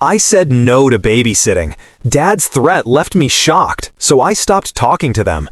I said no to babysitting. Dad's threat left me shocked, so I stopped talking to them.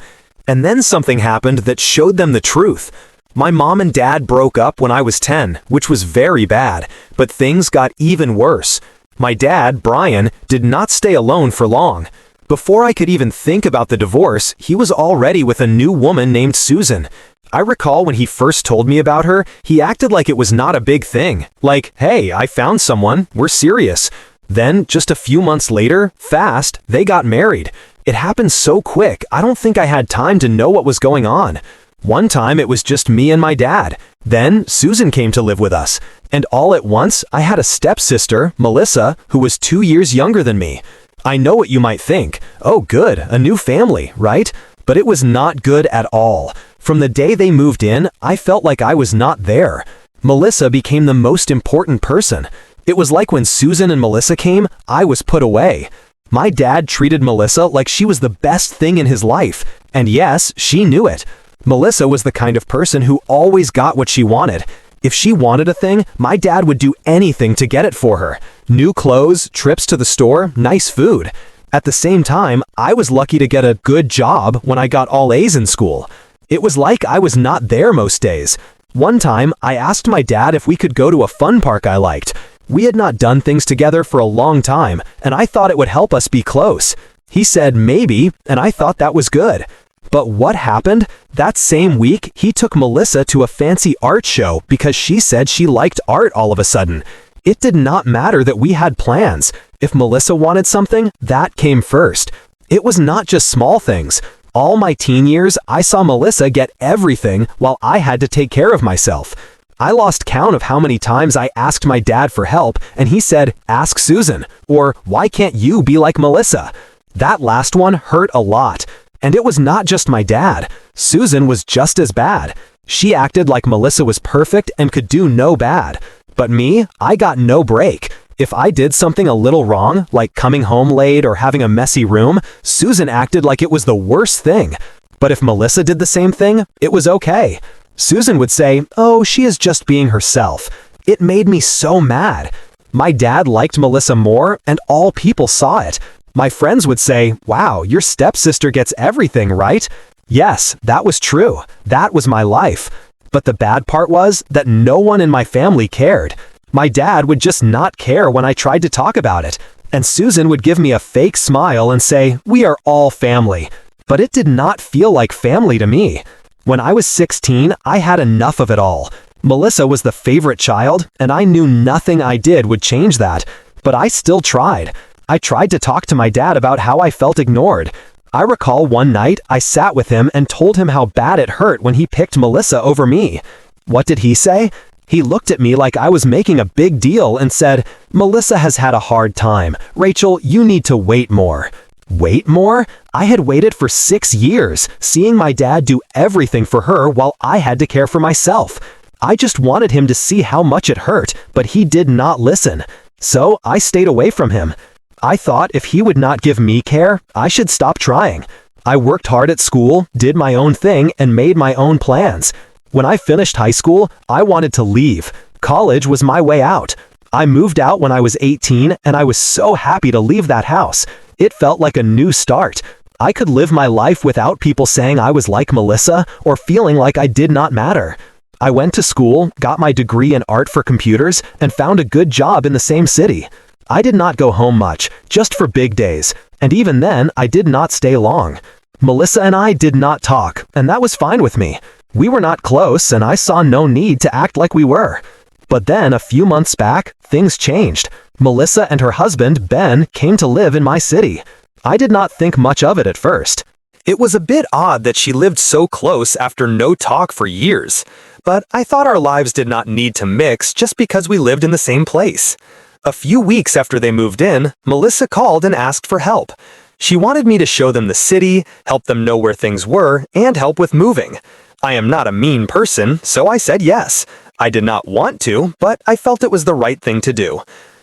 And then something happened that showed them the truth. My mom and dad broke up when I was 10, which was very bad, but things got even worse. My dad, Brian, did not stay alone for long. Before I could even think about the divorce, he was already with a new woman named Susan. I recall when he first told me about her, he acted like it was not a big thing. Like, hey, I found someone, we're serious. Then, just a few months later, fast, they got married. It happened so quick, I don't think I had time to know what was going on. One time it was just me and my dad. Then Susan came to live with us. And all at once, I had a stepsister, Melissa, who was 2 years younger than me. I know what you might think. Oh good, a new family, right? But it was not good at all. From the day they moved in, I felt like I was not there. Melissa became the most important person. It was like when Susan and Melissa came, I was put away. My dad treated Melissa like she was the best thing in his life. And yes, she knew it. Melissa was the kind of person who always got what she wanted. If she wanted a thing, my dad would do anything to get it for her. New clothes, trips to the store, nice food. At the same time, I was lucky to get a good job when I got all A's in school. It was like I was not there most days. One time, I asked my dad if we could go to a fun park I liked. We had not done things together for a long time, and I thought it would help us be close. He said maybe, and I thought that was good. But what happened? That same week, he took Melissa to a fancy art show because she said she liked art all of a sudden. It did not matter that we had plans. If Melissa wanted something, that came first. It was not just small things. All my teen years, I saw Melissa get everything while I had to take care of myself. I lost count of how many times I asked my dad for help, and he said, "Ask Susan," or "Why can't you be like Melissa?" That last one hurt a lot. And it was not just my dad. Susan was just as bad. She acted like Melissa was perfect and could do no bad. But me, I got no break. If I did something a little wrong, like coming home late or having a messy room, Susan acted like it was the worst thing. But if Melissa did the same thing, it was okay. Susan would say, "Oh, she is just being herself." It made me so mad. My dad liked Melissa more, and all people saw it. My friends would say, "Wow, your stepsister gets everything, right?" Yes, that was true. That was my life. But the bad part was that no one in my family cared. My dad would just not care when I tried to talk about it. And Susan would give me a fake smile and say, "We are all family." But it did not feel like family to me. When I was 16, I had enough of it all. Melissa was the favorite child, and I knew nothing I did would change that. But I still tried. I tried to talk to my dad about how I felt ignored. I recall one night I sat with him and told him how bad it hurt when he picked Melissa over me. What did he say? He looked at me like I was making a big deal and said, "Melissa has had a hard time. Rachel, you need to wait more." Wait more? I had waited for 6 years, seeing my dad do everything for her while I had to care for myself. I just wanted him to see how much it hurt, but he did not listen. So I stayed away from him. I thought if he would not give me care, I should stop trying. I worked hard at school, did my own thing, and made my own plans. When I finished high school, I wanted to leave. College was my way out. I moved out when I was 18, and I was so happy to leave that house. It felt like a new start. I could live my life without people saying I was like Melissa or feeling like I did not matter. I went to school, got my degree in art for computers, and found a good job in the same city. I did not go home much, just for big days, and even then, I did not stay long. Melissa and I did not talk, and that was fine with me. We were not close, and I saw no need to act like we were. But then, a few months back, things changed. Melissa and her husband, Ben, came to live in my city. I did not think much of it at first. It was a bit odd that she lived so close after no talk for years. But I thought our lives did not need to mix just because we lived in the same place. A few weeks after they moved in, Melissa called and asked for help. She wanted me to show them the city, help them know where things were, and help with moving. I am not a mean person, so I said yes. I did not want to, but I felt it was the right thing to do.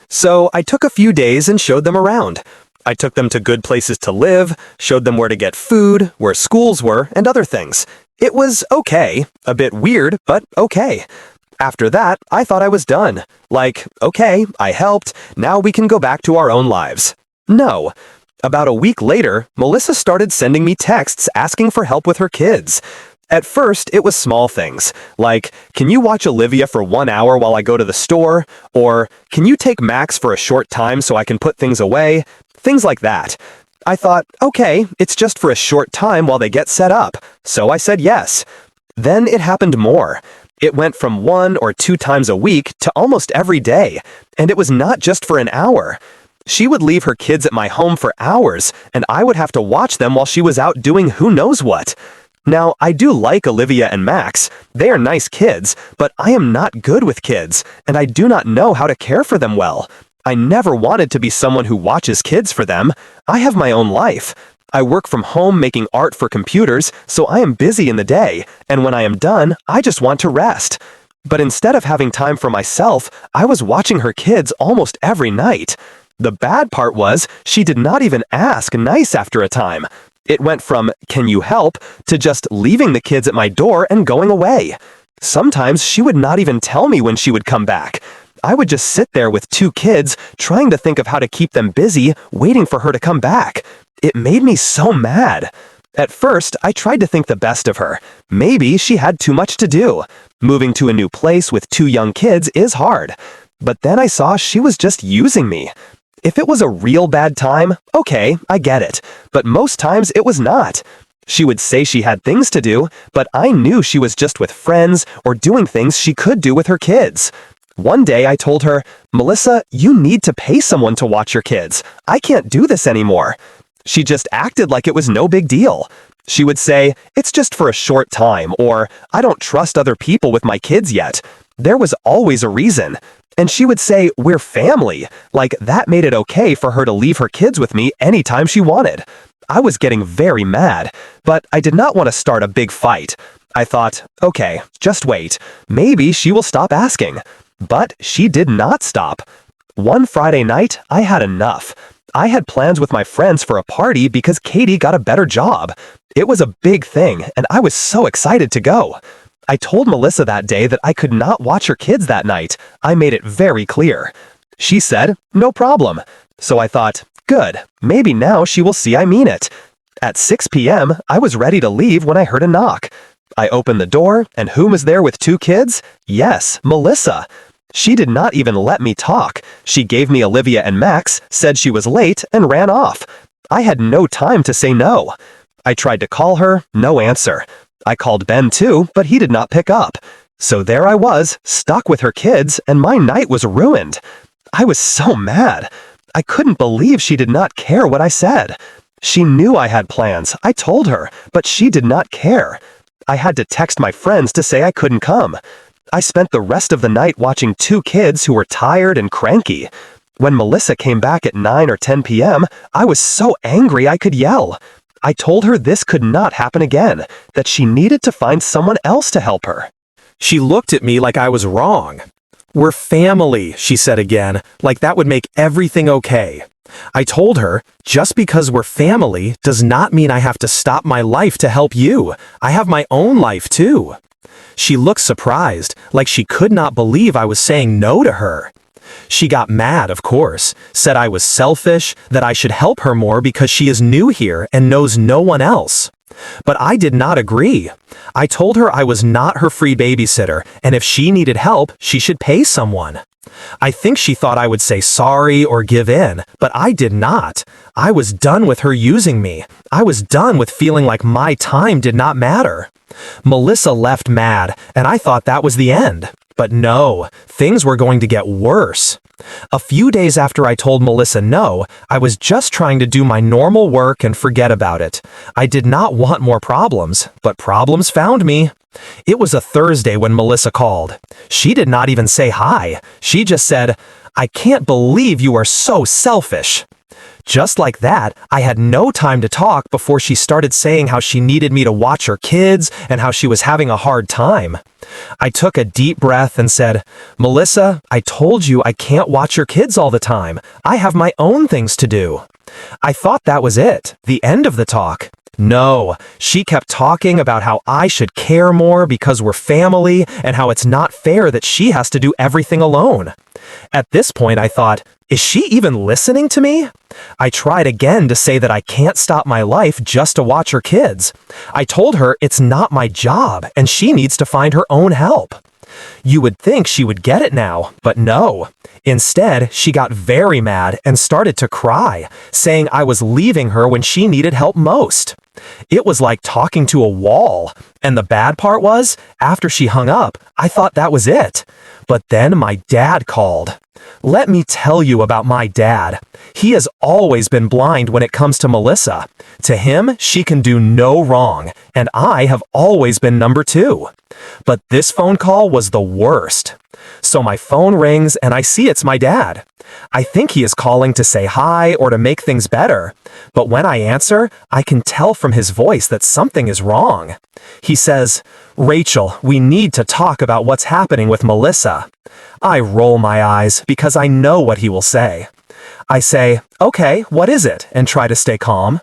So I took a few days and showed them around. I took them to good places to live, showed them where to get food, where schools were, and other things. It was okay. A bit weird, but okay. After that, I thought I was done. Like, okay, I helped, now we can go back to our own lives. No. About a week later, Melissa started sending me texts asking for help with her kids. At first, it was small things, like, can you watch Olivia for 1 hour while I go to the store? Or, can you take Max for a short time so I can put things away? Things like that. I thought, okay, it's just for a short time while they get set up, so I said yes. Then it happened more. It went from 1 or 2 times a week to almost every day, and it was not just for an hour. She would leave her kids at my home for hours, and I would have to watch them while she was out doing who knows what. Now, I do like Olivia and Max. They are nice kids, but I am not good with kids, and I do not know how to care for them well. I never wanted to be someone who watches kids for them. I have my own life. I work from home making art for computers, so I am busy in the day, and when I am done, I just want to rest. But instead of having time for myself, I was watching her kids almost every night. The bad part was, she did not even ask nice after a time. It went from, can you help, to just leaving the kids at my door and going away. Sometimes she would not even tell me when she would come back. I would just sit there with 2 kids, trying to think of how to keep them busy, waiting for her to come back. It made me so mad. At first, I tried to think the best of her. Maybe she had too much to do. Moving to a new place with 2 young kids is hard. But then I saw she was just using me. If it was a real bad time, okay, I get it. But most times it was not. She would say she had things to do, but I knew she was just with friends or doing things she could do with her kids. One day I told her, Melissa, you need to pay someone to watch your kids. I can't do this anymore. She just acted like it was no big deal. She would say, it's just for a short time, or I don't trust other people with my kids yet. There was always a reason. And she would say, we're family, like that made it okay for her to leave her kids with me anytime she wanted. I was getting very mad, but I did not want to start a big fight. I thought, okay, just wait. Maybe she will stop asking. But she did not stop. One Friday night, I had enough. I had plans with my friends for a party because Katie got a better job. It was a big thing, and I was so excited to go. I told Melissa that day that I could not watch her kids that night. I made it very clear. She said, no problem. So I thought, good, maybe now she will see I mean it. At 6 p.m., I was ready to leave when I heard a knock. I opened the door, and who was there with 2 kids? Yes, Melissa. She did not even let me talk. She gave me Olivia and Max, said she was late, and ran off. I had no time to say no. I tried to call her, no answer. I called Ben too, but he did not pick up. So there I was, stuck with her kids, and my night was ruined. I was so mad. I couldn't believe she did not care what I said. She knew I had plans, I told her, but she did not care. I had to text my friends to say I couldn't come. I spent the rest of the night watching 2 kids who were tired and cranky. When Melissa came back at 9 or 10 p.m., I was so angry I could yell. I told her this could not happen again, that she needed to find someone else to help her. She looked at me like I was wrong. We're family, she said again, like that would make everything okay. I told her, just because we're family does not mean I have to stop my life to help you. I have my own life too. She looked surprised, like she could not believe I was saying no to her. She got mad, of course, said I was selfish, that I should help her more because she is new here and knows no one else. But I did not agree. I told her I was not her free babysitter, and if she needed help, she should pay someone. I think she thought I would say sorry or give in, but I did not. I was done with her using me. I was done with feeling like my time did not matter. Melissa left mad, and I thought that was the end. But no, things were going to get worse. A few days after I told Melissa no, I was just trying to do my normal work and forget about it. I did not want more problems, but problems found me. It was a Thursday when Melissa called. She did not even say hi. She just said, I can't believe you are so selfish. Just like that, I had no time to talk before she started saying how she needed me to watch her kids and how she was having a hard time. I took a deep breath and said, "Melissa, I told you I can't watch your kids all the time. I have my own things to do." I thought that was it, the end of the talk. No, she kept talking about how I should care more because we're family and how it's not fair that she has to do everything alone. At this point, I thought, is she even listening to me? I tried again to say that I can't stop my life just to watch her kids. I told her it's not my job and she needs to find her own help. You would think she would get it now, but no. Instead, she got very mad and started to cry, saying I was leaving her when she needed help most. It was like talking to a wall, and the bad part was, after she hung up, I thought that was it. But then my dad called. Let me tell you about my dad. He has always been blind when it comes to Melissa. To him, she can do no wrong, and I have always been number two. But this phone call was the worst. So my phone rings and I see it's my dad. I think he is calling to say hi or to make things better. But when I answer, I can tell from his voice that something is wrong. He says, "Rachel, we need to talk about what's happening with Melissa." I roll my eyes because I know what he will say. I say, "Okay, what is it?" and try to stay calm.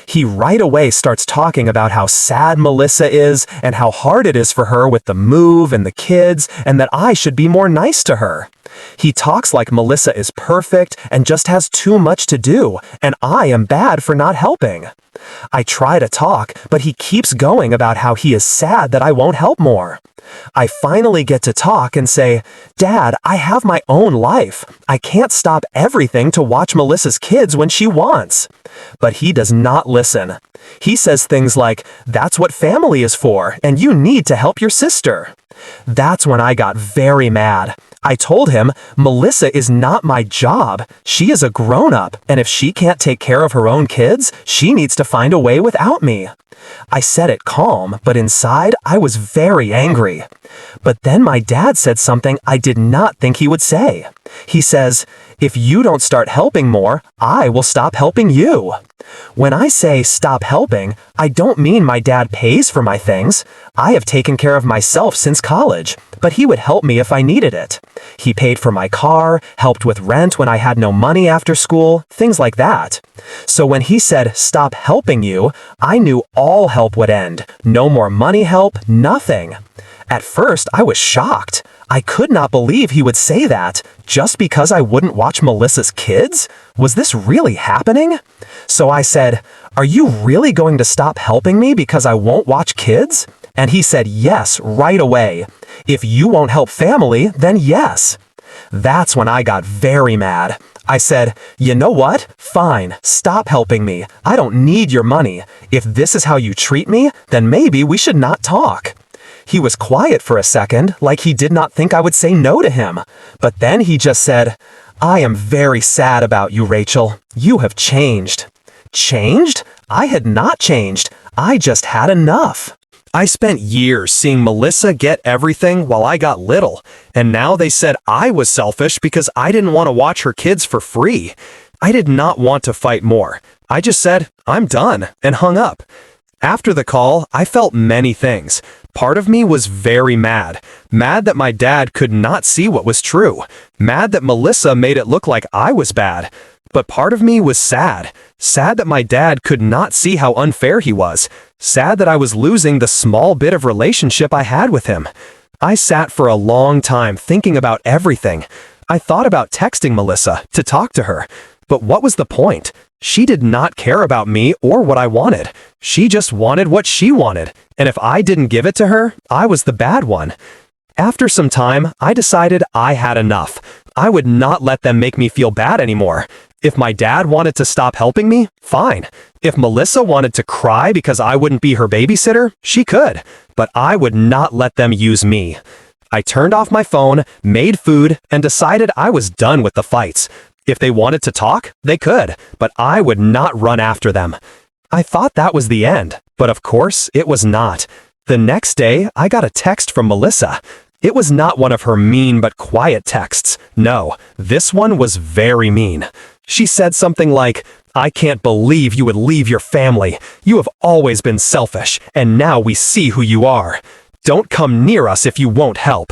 He right away starts talking about how sad Melissa is and how hard it is for her with the move and the kids and that I should be more nice to her. He talks like Melissa is perfect and just has too much to do, and I am bad for not helping. I try to talk, but he keeps going about how he is sad that I won't help more. I finally get to talk and say, "Dad, I have my own life. I can't stop everything to watch Melissa's kids when she wants." But he does not listen. He says things like, "That's what family is for, and you need to help your sister." That's when I got very mad. I told him, Melissa is not my job. She is a grown-up, and if she can't take care of her own kids, she needs to find a way without me. I said it calm, but inside I was very angry. But then my dad said something I did not think he would say. He says, "If you don't start helping more, I will stop helping you." When I say stop helping, I don't mean my dad pays for my things. I have taken care of myself since college, but he would help me if I needed it. He paid for my car, helped with rent when I had no money after school, things like that. So when he said stop helping you, I knew all help would end. No more money help, nothing. At first, I was shocked. I could not believe he would say that, just because I wouldn't watch Melissa's kids? Was this really happening? So I said, "Are you really going to stop helping me because I won't watch kids?" And he said yes right away. "If you won't help family, then yes." That's when I got very mad. I said, "You know what? Fine, stop helping me. I don't need your money. If this is how you treat me, then maybe we should not talk." He was quiet for a second, like he did not think I would say no to him. But then he just said, "I am very sad about you, Rachel. You have changed." Changed? I had not changed. I just had enough. I spent years seeing Melissa get everything while I got little, and now they said I was selfish because I didn't want to watch her kids for free. I did not want to fight more. I just said, "I'm done," and hung up. After the call, I felt many things. Part of me was very mad. Mad that my dad could not see what was true. Mad that Melissa made it look like I was bad. But part of me was sad. Sad that my dad could not see how unfair he was. Sad that I was losing the small bit of relationship I had with him. I sat for a long time thinking about everything. I thought about texting Melissa to talk to her. But what was the point? She did not care about me or what I wanted. She just wanted what she wanted, and if I didn't give it to her, I was the bad one. After some time, I decided I had enough. I would not let them make me feel bad anymore. If my dad wanted to stop helping me, fine. If Melissa wanted to cry because I wouldn't be her babysitter, she could. But I would not let them use me. I turned off my phone, made food, and decided I was done with the fights. If they wanted to talk, they could, but I would not run after them. I thought that was the end, but of course, it was not. The next day, I got a text from Melissa. It was not one of her mean but quiet texts. No, this one was very mean. She said something like, I can't believe you would leave your family. You have always been selfish, and now we see who you are. Don't come near us if you won't help.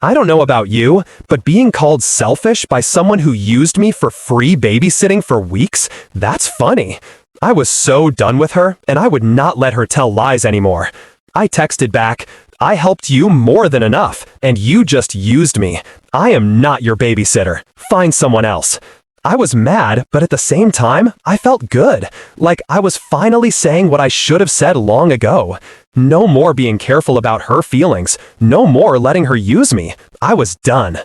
I don't know about you, but being called selfish by someone who used me for free babysitting for weeks, that's funny. I was so done with her, and I would not let her tell lies anymore. I texted back, I helped you more than enough, and you just used me. I am not your babysitter. Find someone else. I was mad, but at the same time, I felt good. Like I was finally saying what I should have said long ago. No more being careful about her feelings. No more letting her use me. I was done.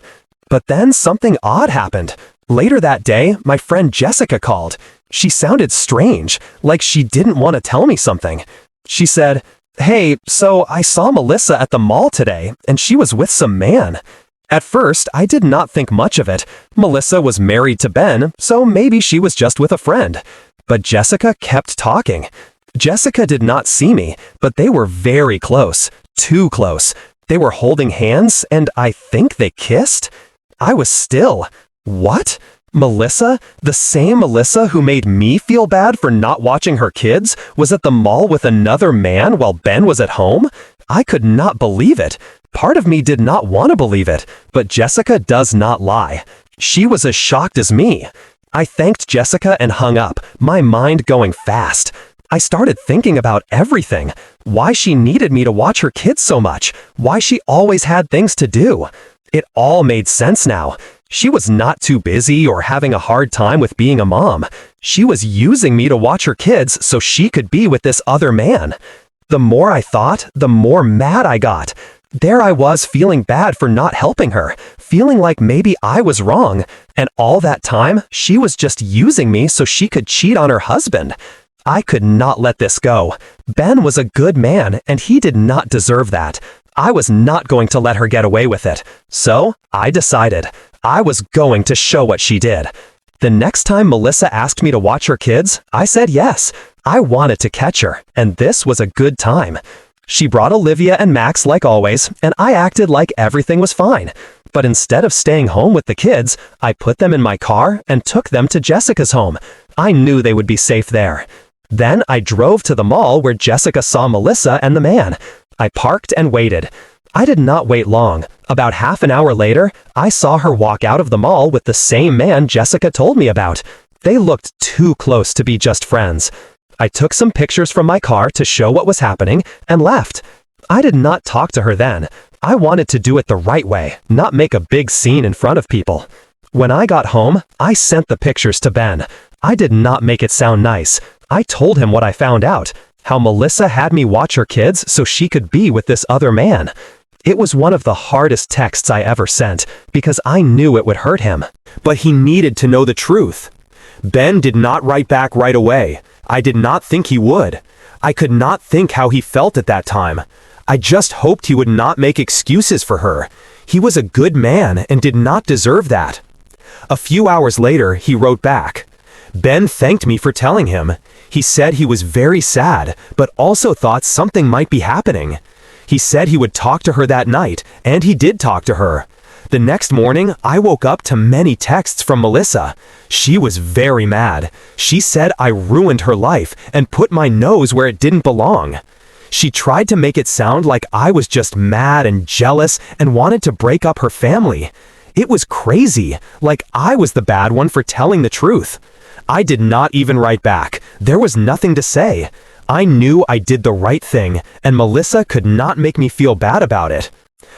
But then something odd happened. Later that day, my friend Jessica called. She sounded strange, like she didn't want to tell me something. She said, "Hey, so I saw Melissa at the mall today, and she was with some man." At first, I did not think much of it. Melissa was married to Ben, so maybe she was just with a friend. But Jessica kept talking. Jessica did not see me, but they were very close. Too close. They were holding hands, and I think they kissed? I was still. What? Melissa, the same Melissa who made me feel bad for not watching her kids, was at the mall with another man while Ben was at home? I could not believe it. Part of me did not want to believe it, but Jessica does not lie. She was as shocked as me. I thanked Jessica and hung up, my mind going fast. I started thinking about everything. Why she needed me to watch her kids so much. Why she always had things to do. It all made sense now. She was not too busy or having a hard time with being a mom. She was using me to watch her kids so she could be with this other man. The more I thought, the more mad I got. There I was feeling bad for not helping her, feeling like maybe I was wrong, and all that time, she was just using me so she could cheat on her husband. I could not let this go. Ben was a good man, and he did not deserve that. I was not going to let her get away with it. So, I decided. I was going to show what she did. The next time Melissa asked me to watch her kids, I said yes. I wanted to catch her, and this was a good time. She brought Olivia and Max like always, and I acted like everything was fine. But instead of staying home with the kids, I put them in my car and took them to Jessica's home. I knew they would be safe there. Then I drove to the mall where Jessica saw Melissa and the man. I parked and waited. I did not wait long. About half an hour later, I saw her walk out of the mall with the same man Jessica told me about. They looked too close to be just friends. I took some pictures from my car to show what was happening and left. I did not talk to her then. I wanted to do it the right way, not make a big scene in front of people. When I got home, I sent the pictures to Ben. I did not make it sound nice. I told him what I found out, how Melissa had me watch her kids so she could be with this other man. It was one of the hardest texts I ever sent, because I knew it would hurt him. But he needed to know the truth. Ben did not write back right away. I did not think he would. I could not think how he felt at that time. I just hoped he would not make excuses for her. He was a good man and did not deserve that. A few hours later, he wrote back. Ben thanked me for telling him. He said he was very sad, but also thought something might be happening. He said he would talk to her that night, and he did talk to her. The next morning, I woke up to many texts from Melissa. She was very mad. She said I ruined her life and put my nose where it didn't belong. She tried to make it sound like I was just mad and jealous and wanted to break up her family. It was crazy, like I was the bad one for telling the truth. I did not even write back. There was nothing to say. I knew I did the right thing, and Melissa could not make me feel bad about it.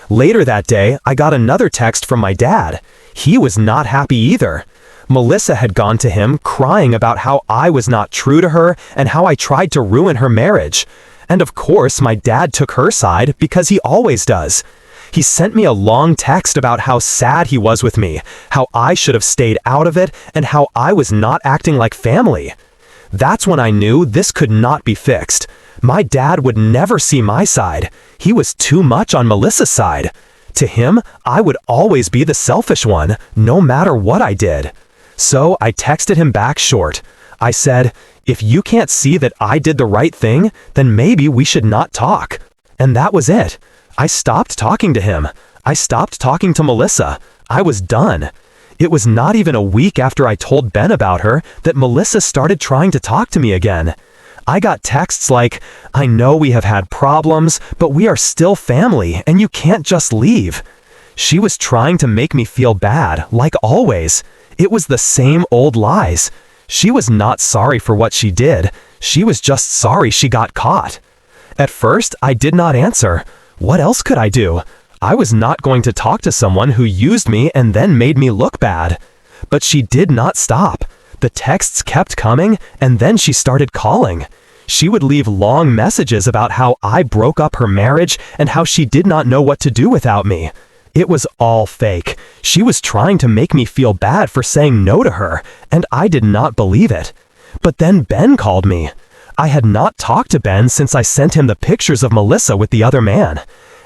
Later that day, I got another text from my dad. He was not happy either. Melissa had gone to him crying about how I was not true to her and how I tried to ruin her marriage. And of course, my dad took her side because he always does. He sent me a long text about how sad he was with me, how I should have stayed out of it, and how I was not acting like family. That's when I knew this could not be fixed. My dad would never see my side. He was too much on Melissa's side. To him, I would always be the selfish one, no matter what I did. So I texted him back short. I said, if you can't see that I did the right thing, then maybe we should not talk. And that was it. I stopped talking to him. I stopped talking to Melissa. I was done. It was not even a week after I told Ben about her that Melissa started trying to talk to me again. I got texts like, "I know we have had problems, but we are still family and you can't just leave." She was trying to make me feel bad, like always. It was the same old lies. She was not sorry for what she did. She was just sorry she got caught. At first, I did not answer. What else could I do? I was not going to talk to someone who used me and then made me look bad. But she did not stop. The texts kept coming, and then she started calling. She would leave long messages about how I broke up her marriage and how she did not know what to do without me. It was all fake. She was trying to make me feel bad for saying no to her, and I did not believe it. But then Ben called me. I had not talked to Ben since I sent him the pictures of Melissa with the other man.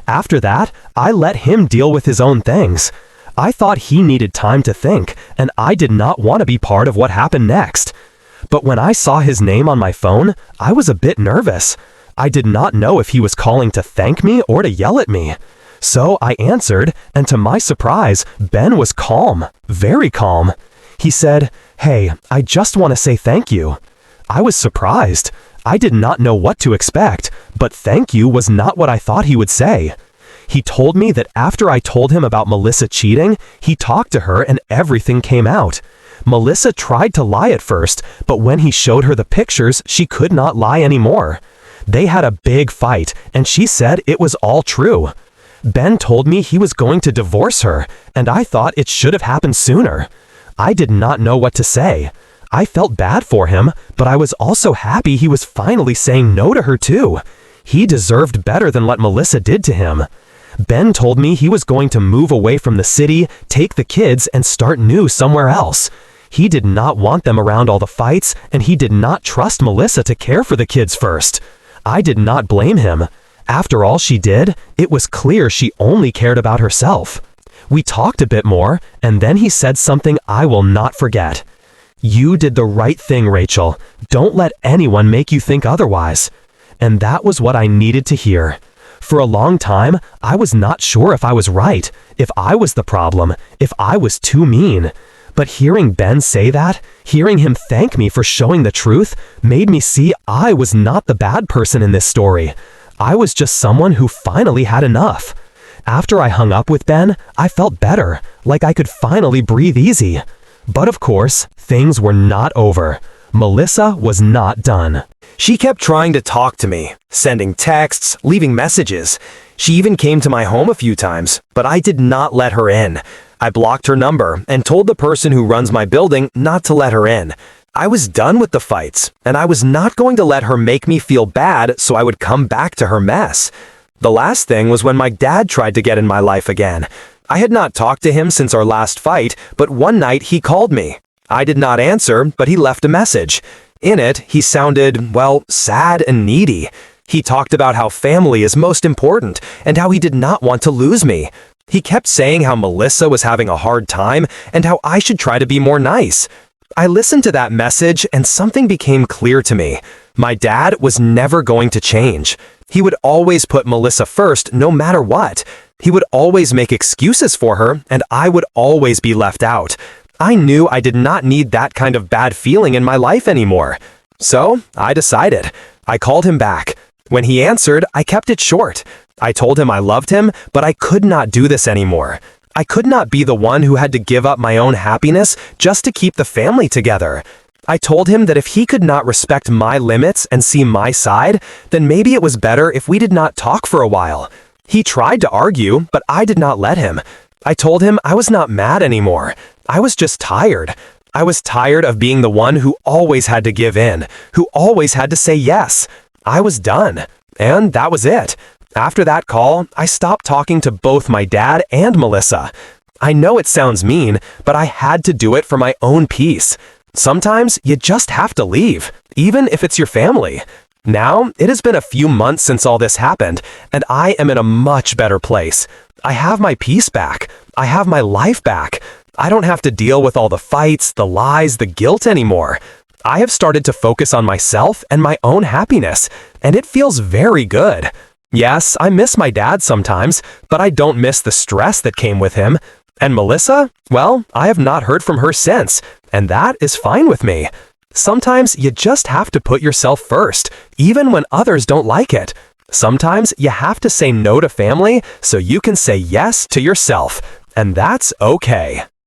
After that, I let him deal with his own things. I thought he needed time to think, and I did not want to be part of what happened next. But when I saw his name on my phone, I was a bit nervous. I did not know if he was calling to thank me or to yell at me. So I answered, and to my surprise, Ben was calm, very calm. He said, "Hey, I just want to say thank you." I was surprised. I did not know what to expect, but thank you was not what I thought he would say. He told me that after I told him about Melissa cheating, he talked to her and everything came out. Melissa tried to lie at first, but when he showed her the pictures, she could not lie anymore. They had a big fight, and she said it was all true. Ben told me he was going to divorce her, and I thought it should have happened sooner. I did not know what to say. I felt bad for him, but I was also happy he was finally saying no to her too. He deserved better than what Melissa did to him. Ben told me he was going to move away from the city, take the kids, and start new somewhere else. He did not want them around all the fights, and he did not trust Melissa to care for the kids first. I did not blame him. After all she did, it was clear she only cared about herself. We talked a bit more, and then he said something I will not forget. "You did the right thing, Rachel. Don't let anyone make you think otherwise." And that was what I needed to hear. For a long time, I was not sure if I was right, if I was the problem, if I was too mean. But hearing Ben say that, hearing him thank me for showing the truth, made me see I was not the bad person in this story. I was just someone who finally had enough. After I hung up with Ben, I felt better, like I could finally breathe easy. But of course, things were not over. Melissa was not done. She kept trying to talk to me, sending texts, leaving messages. She even came to my home a few times, but I did not let her in. I blocked her number and told the person who runs my building not to let her in. I was done with the fights, and I was not going to let her make me feel bad so I would come back to her mess. The last thing was when my dad tried to get in my life again. I had not talked to him since our last fight, but one night he called me. I did not answer, but he left a message. In it, he sounded, well, sad and needy. He talked about how family is most important and how he did not want to lose me. He kept saying how Melissa was having a hard time and how I should try to be more nice. I listened to that message and something became clear to me. My dad was never going to change. He would always put Melissa first no matter what. He would always make excuses for her, and I would always be left out. I knew I did not need that kind of bad feeling in my life anymore. So, I decided. I called him back. When he answered, I kept it short. I told him I loved him, but I could not do this anymore. I could not be the one who had to give up my own happiness just to keep the family together. I told him that if he could not respect my limits and see my side, then maybe it was better if we did not talk for a while. He tried to argue, but I did not let him. I told him I was not mad anymore. I was just tired. I was tired of being the one who always had to give in, who always had to say yes. I was done. And that was it. After that call, I stopped talking to both my dad and Melissa. I know it sounds mean, but I had to do it for my own peace. Sometimes you just have to leave, even if it's your family. Now, it has been a few months since all this happened, and I am in a much better place. I have my peace back. I have my life back. I don't have to deal with all the fights, the lies, the guilt anymore. I have started to focus on myself and my own happiness, and it feels very good. Yes, I miss my dad sometimes, but I don't miss the stress that came with him. And Melissa? Well, I have not heard from her since, and that is fine with me. Sometimes you just have to put yourself first, even when others don't like it. Sometimes you have to say no to family so you can say yes to yourself, and that's okay.